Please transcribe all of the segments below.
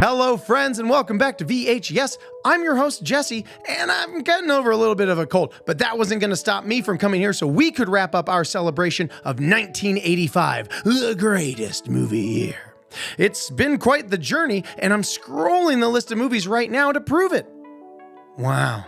Hello, friends, and welcome back to VHS. I'm your host, Jesse, and I'm getting over a little bit of a cold, but that wasn't going to stop me from coming here so we could wrap up our celebration of 1985, the greatest movie year. It's been quite the journey, and I'm scrolling the list of movies right now to prove it. Wow.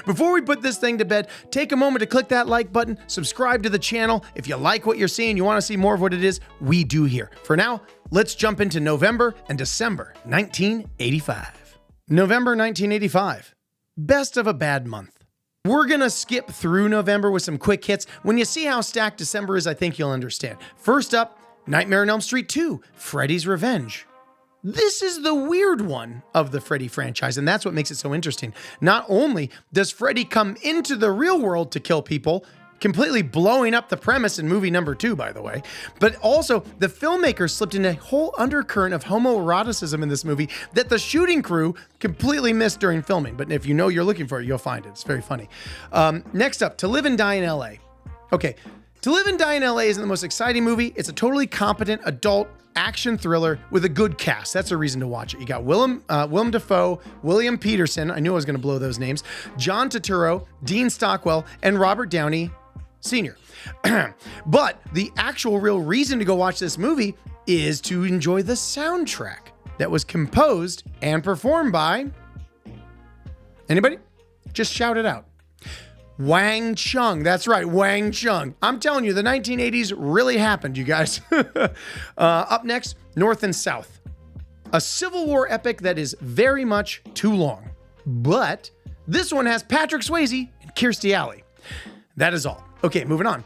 Before we put this thing to bed, take a moment to click that like button, subscribe to the channel. If you like what you're seeing, you want to see more of what it is, we do here. For now, let's jump into November and December 1985. November 1985. Best of a bad month. We're gonna skip through November with some quick hits. When you see how stacked December is, I think you'll understand. First up, Nightmare on Elm Street 2, Freddy's Revenge. This is the weird one of the Freddy franchise, and that's what makes it so interesting. Not only does Freddy come into the real world to kill people, completely blowing up the premise in movie number 2, by the way, but also the filmmakers slipped in a whole undercurrent of homoeroticism in this movie that the shooting crew completely missed during filming. But if you know you're looking for it, you'll find it. It's very funny. Next up, To Live and Die in L.A. Okay, To Live and Die in L.A. isn't the most exciting movie. It's a totally competent adult action thriller with a good cast. That's a reason to watch it. You got Willem Dafoe, William Peterson, I knew I was going to blow those names, John Turturro, Dean Stockwell, and Robert Downey Sr. But the actual real reason to go watch this movie is to enjoy the soundtrack that was composed and performed by... Anybody? Just shout it out. Wang Chung. That's right, Wang Chung. I'm telling you, the 1980s really happened, you guys. Up next, North and South. A Civil War epic that is very much too long. But this one has Patrick Swayze and Kirstie Alley. That is all. Okay, moving on.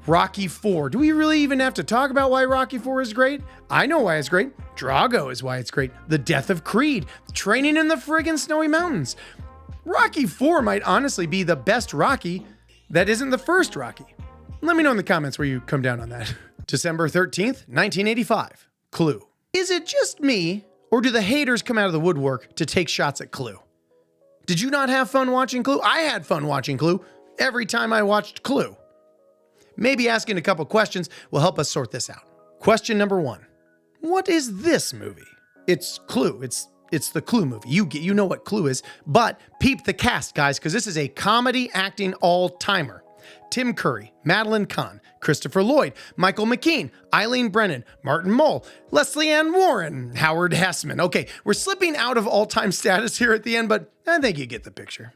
Rocky IV. Do we really even have to talk about why Rocky IV is great? I know why it's great. Drago is why it's great. The death of Creed. Training in the friggin' snowy mountains. Rocky IV might honestly be the best Rocky that isn't the first Rocky. Let me know in the comments where you come down on that. December 13th, 1985. Clue. Is it just me, or do the haters come out of the woodwork to take shots at Clue? Did you not have fun watching Clue? I had fun watching Clue every time I watched Clue. Maybe asking a couple questions will help us sort this out. Question number 1. What is this movie? It's Clue. It's the Clue movie. You know what Clue is, but peep the cast, guys, because this is a comedy acting all-timer. Tim Curry, Madeline Kahn, Christopher Lloyd, Michael McKean, Eileen Brennan, Martin Mull, Leslie Ann Warren, Howard Hessman. Okay, we're slipping out of all-time status here at the end, but I think you get the picture.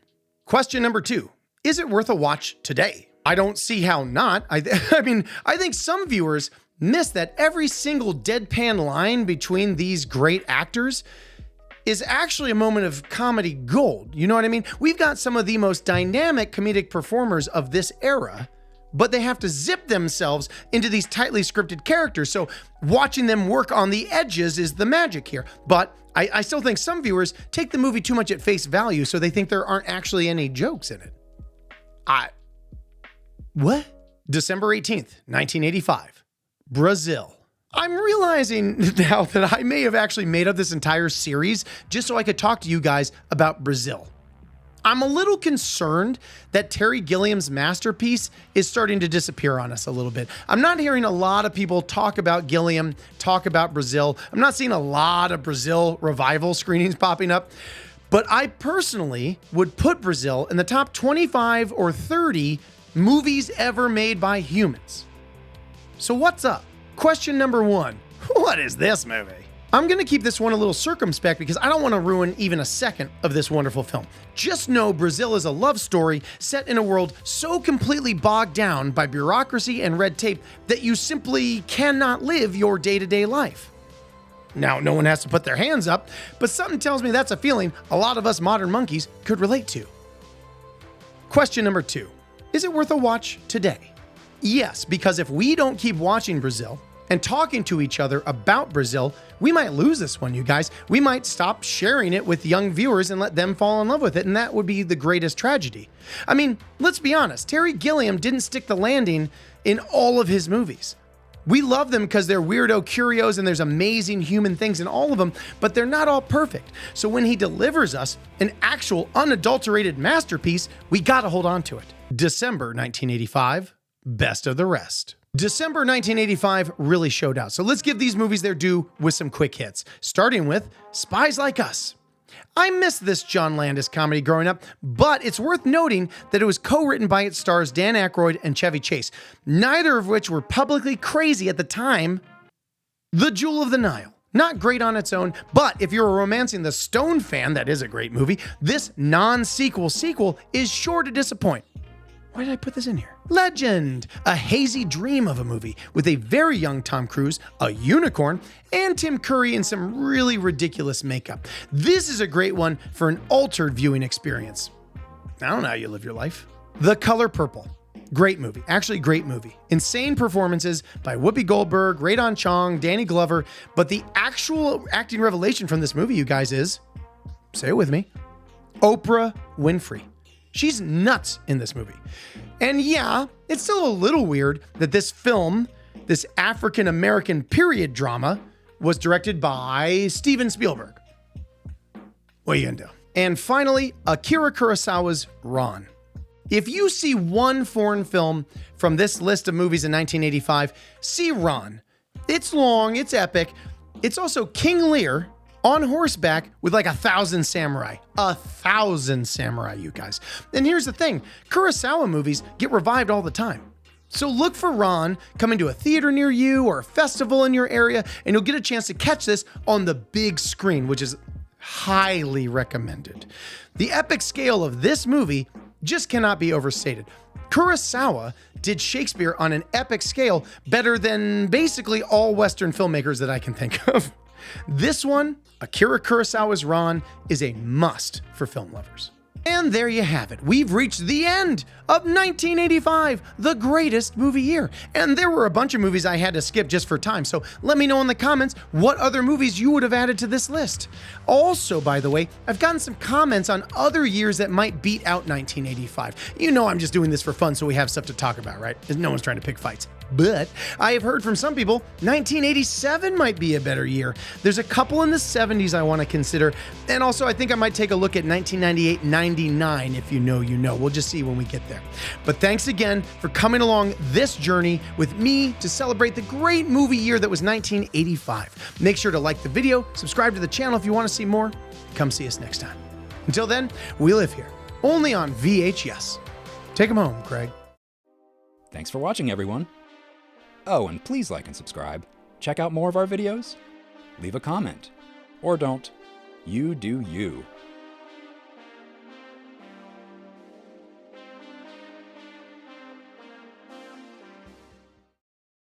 Question number 2. Is it worth a watch today? I don't see how not. I think some viewers miss that every single deadpan line between these great actors is actually a moment of comedy gold. You know what I mean? We've got some of the most dynamic comedic performers of this era, but they have to zip themselves into these tightly scripted characters. So watching them work on the edges is the magic here. But I still think some viewers take the movie too much at face value, so they think there aren't actually any jokes in it. What? December 18th, 1985. Brazil. I'm realizing now that I may have actually made up this entire series just so I could talk to you guys about Brazil. I'm a little concerned that Terry Gilliam's masterpiece is starting to disappear on us a little bit. I'm not hearing a lot of people talk about Gilliam, talk about Brazil. I'm not seeing a lot of Brazil revival screenings popping up, but I personally would put Brazil in the top 25 or 30 movies ever made by humans. So what's up? Question number 1. What is this movie? I'm going to keep this one a little circumspect because I don't want to ruin even a second of this wonderful film. Just know Brazil is a love story set in a world so completely bogged down by bureaucracy and red tape that you simply cannot live your day-to-day life. Now, no one has to put their hands up, but something tells me that's a feeling a lot of us modern monkeys could relate to. Question number 2. Is it worth a watch today? Yes, because if we don't keep watching Brazil and talking to each other about Brazil, we might lose this one, you guys. We might stop sharing it with young viewers and let them fall in love with it, and that would be the greatest tragedy. I mean, let's be honest, Terry Gilliam didn't stick the landing in all of his movies. We love them because they're weirdo curios and there's amazing human things in all of them, but they're not all perfect. So when he delivers us an actual unadulterated masterpiece, we gotta hold on to it. December 1985, Best of the Rest. December 1985 really showed out, so let's give these movies their due with some quick hits, starting with Spies Like Us. I missed this John Landis comedy growing up, but it's worth noting that it was co-written by its stars Dan Aykroyd and Chevy Chase, neither of which were publicly crazy at the time. The Jewel of the Nile. Not great on its own, but if you're a Romancing the Stone fan, that is a great movie. This non-sequel sequel is sure to disappoint. Why did I put this in here? Legend, a hazy dream of a movie with a very young Tom Cruise, a unicorn, and Tim Curry in some really ridiculous makeup. This is a great one for an altered viewing experience. I don't know how you live your life. The Color Purple. Great movie. Actually, great movie. Insane performances by Whoopi Goldberg, Radon Chong, Danny Glover, but the actual acting revelation from this movie, you guys, is, say it with me, Oprah Winfrey. She's nuts in this movie. And yeah, it's still a little weird that this film, this African-American period drama, was directed by Steven Spielberg. What are you gonna do? And finally, Akira Kurosawa's Ran. If you see one foreign film from this list of movies in 1985, see Ran. It's long, it's epic. It's also King Lear on horseback with like 1,000 samurai. 1,000 samurai, you guys. And here's the thing, Kurosawa movies get revived all the time. So look for Ran coming to a theater near you or a festival in your area, and you'll get a chance to catch this on the big screen, which is highly recommended. The epic scale of this movie just cannot be overstated. Kurosawa did Shakespeare on an epic scale better than basically all Western filmmakers that I can think of. This one, Akira Kurosawa's Ran, is a must for film lovers. And there you have it. We've reached the end of 1985, the greatest movie year. And there were a bunch of movies I had to skip just for time, so let me know in the comments what other movies you would have added to this list. Also, by the way, I've gotten some comments on other years that might beat out 1985. You know I'm just doing this for fun so we have stuff to talk about, right? No one's trying to pick fights. But I have heard from some people 1987 might be a better year. There's a couple in the 70s I want to consider. And also I think I might take a look at 1998-99. If you know, you know. We'll just see when we get there. But thanks again for coming along this journey with me to celebrate the great movie year that was 1985. Make sure to like the video, subscribe to the channel if you want to see more. Come see us next time. Until then, we live here, only on VHS. Take them home, Craig. Thanks for watching, everyone. Oh, and please like and subscribe. Check out more of our videos. Leave a comment. Or don't. You do you.